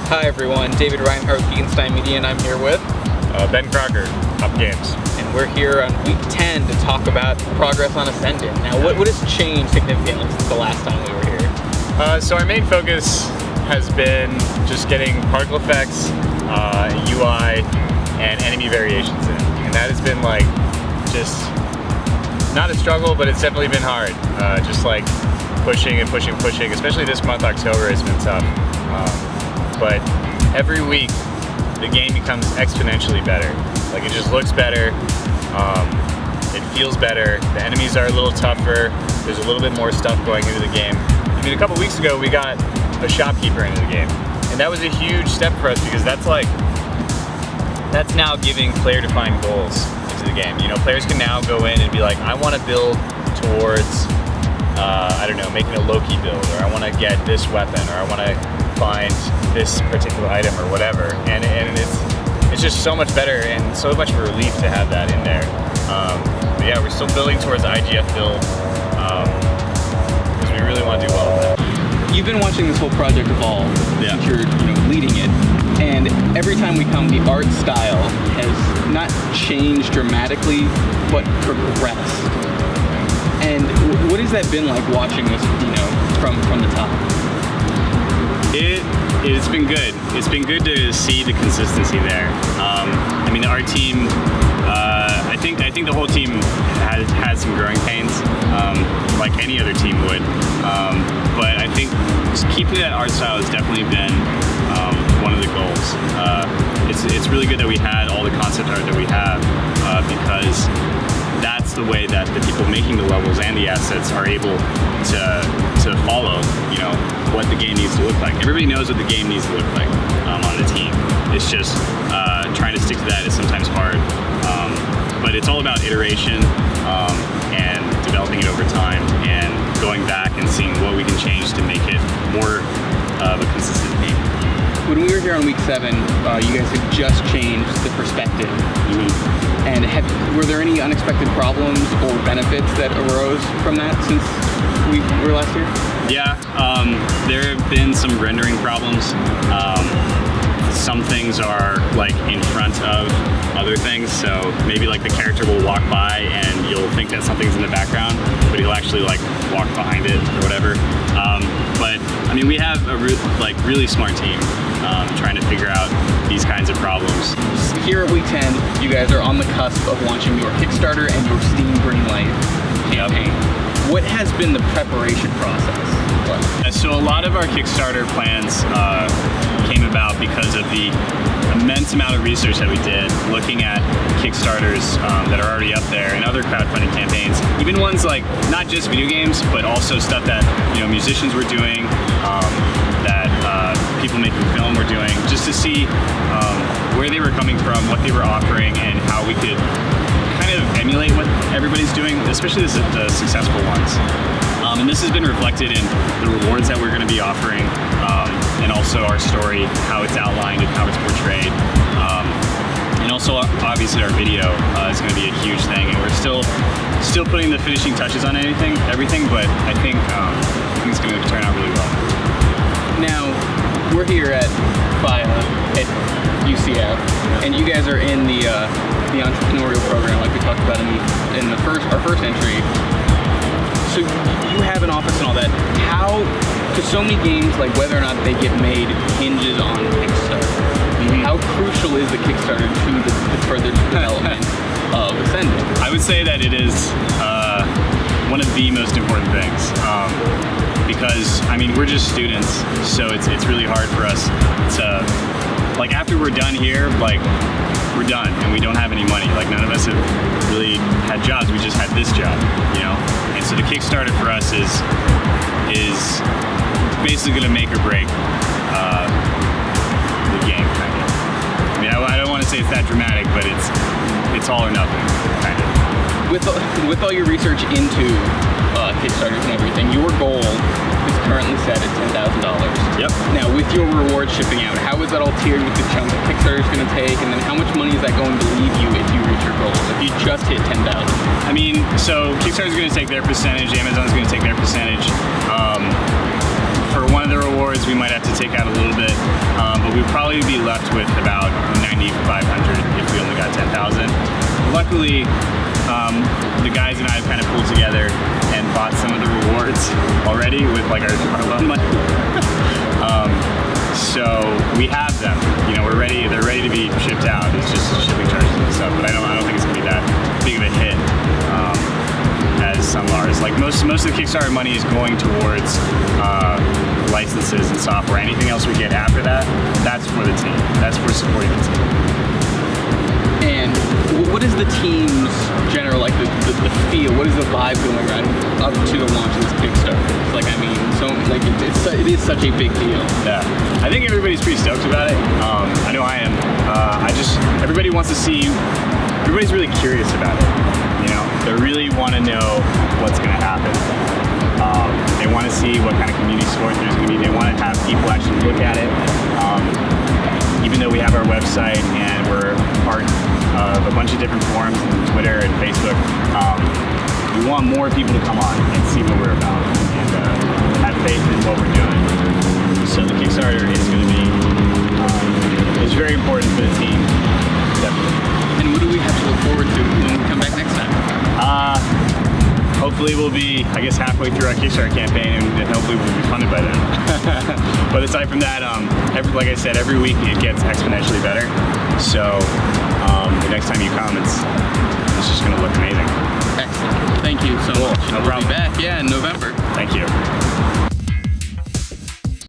Hi everyone, David Reinhardt, Geekenstein Media, and I'm here with Ben Crocker, Hapa Games. And we're here on week 10 to talk about progress on Ascendant. Now, what has changed significantly since the last time we were here? So our main focus has been just getting particle effects, UI, and enemy variations in. And that has been like, just not a struggle, but it's definitely been hard. Just like pushing and pushing, especially this month, October, has been tough. But every week, the game becomes exponentially better. Like, it just looks better, it feels better, the enemies are a little tougher, there's a little bit more stuff going into the game. I mean, a couple weeks ago, we got a shopkeeper into the game, and that was a huge step for us because that's now giving player-defined goals into the game. You know, players can now go in and be like, I want to build towards, I don't know, making a Loki build, or I want to get this weapon, or I want to find this particular item or whatever, and it's just so much better and so much of a relief to have that in there. But yeah, we're still building towards IGF build because we really want to do well with that. You've been watching this whole project evolve since you're leading it, and every time we come, the art style has not changed dramatically, but progressed. And what has that been like watching this, from the top? It's been good. It's been good to see the consistency there. I mean, our team, I think the whole team has had some growing pains, like any other team would. But I think just keeping that art style has definitely been one of the goals. It's really good that we had all the concept art that we have because that's the way that the people making the levels and the assets are able to follow, what the game needs to look like. Everybody knows what the game needs to look like on the team. It's just trying to stick to that is sometimes hard. But it's all about iteration and developing it over time and going back and seeing what we can change to make it more of a consistent game. When we were here on week 7, you guys had just changed the perspective. Mm-hmm. And were there any unexpected problems or benefits that arose from that since we were last here? Yeah, there have been some rendering problems. Some things are like in front of other things, so really like the character will walk by and you'll think that something's in the background, but he'll actually like walk behind it or whatever. But I mean, we have a really smart team trying to figure out these kinds of problems. Here at week 10, you guys are on the cusp of launching your Kickstarter and your Steam Greenlight campaign. Yep. What has been the preparation process? So a lot of our Kickstarter plans came about because of the immense amount of research that we did looking at Kickstarters that are already up there and other crowdfunding campaigns, even ones like not just video games, but also stuff that musicians were doing, that people making film were doing, just to see where they were coming from, what they were offering, and how we could kind of emulate what everybody's doing, especially the successful ones. And this has been reflected in the rewards that we're going to be offering, and also our story, how it's outlined and how it's portrayed. And also, obviously, our video is going to be a huge thing, and we're still putting the finishing touches on everything, but I think it's going to turn out really well. Now, we're here at FIA at UCF, and you guys are in the entrepreneurial program, like we talked about in our first entry. So you have an office and all that. How, because so many games, like whether or not they get made, hinges on Kickstarter. Mm-hmm. How crucial is the Kickstarter to the further development of Ascendant? I would say that it is one of the most important things. Because, I mean, we're just students, so it's really hard for us to, like, after we're done here, like, we're done and we don't have any money. Like, none of us have really had jobs, we just had this job, And so the Kickstarter for us is basically gonna make or break the game, kind of. I mean, I don't want to say it's that dramatic, but it's all or nothing, kind of. With all your research into Kickstarters and everything, your goal is currently set at $10,000. Yep. Now, with your reward shipping out, how is that all tiered with the chunk that Kickstarter is going to take, and then how much money is that going to leave you if you reach your goals, if you just hit 10,000? I mean, so Kickstarter is going to take their percentage, Amazon's going to take their percentage. For one of the rewards, so we might have to take out a little bit, but we'd probably be left with about 9,500 if we only got 10,000. Luckily, the guys and I have kind of pulled together and bought some of the rewards already with like our loan money. So we have them. You know, we're ready. They're ready to be shipped out. It's just shipping charges and stuff. But I don't think it's gonna be that big of a hit as some are. It's like most of the Kickstarter money is going towards licenses and software. Anything else we get after that, that's for the team. That's for supporting the team. And what is the team's general, like the feel? What is the vibe going around up to the launch of this Kickstarter? It's like, I mean, so like it is such a big deal. Yeah, I think everybody's pretty stoked about it. I know I am. Everybody wants to see. Everybody's really curious about it. You know, they really want to know what's going to happen. They want to see what kind of community support there's going to be. They want to have people actually look at it. Even though we have our website and we're part of a bunch of different forums, and Twitter and Facebook, we want more people to come on and see what we're about and have faith in what we're doing. So the Kickstarter is going to be is very important for the team, definitely. And what do we have to look forward to when we come back next time? Hopefully we'll be, I guess, halfway through our Kickstarter campaign, and hopefully we'll be funded by then. But aside from that, like I said, every week it gets exponentially better. So the next time you come, it's just going to look amazing. Excellent. Thank you so much. No We'll problem. be back, in November. Thank you.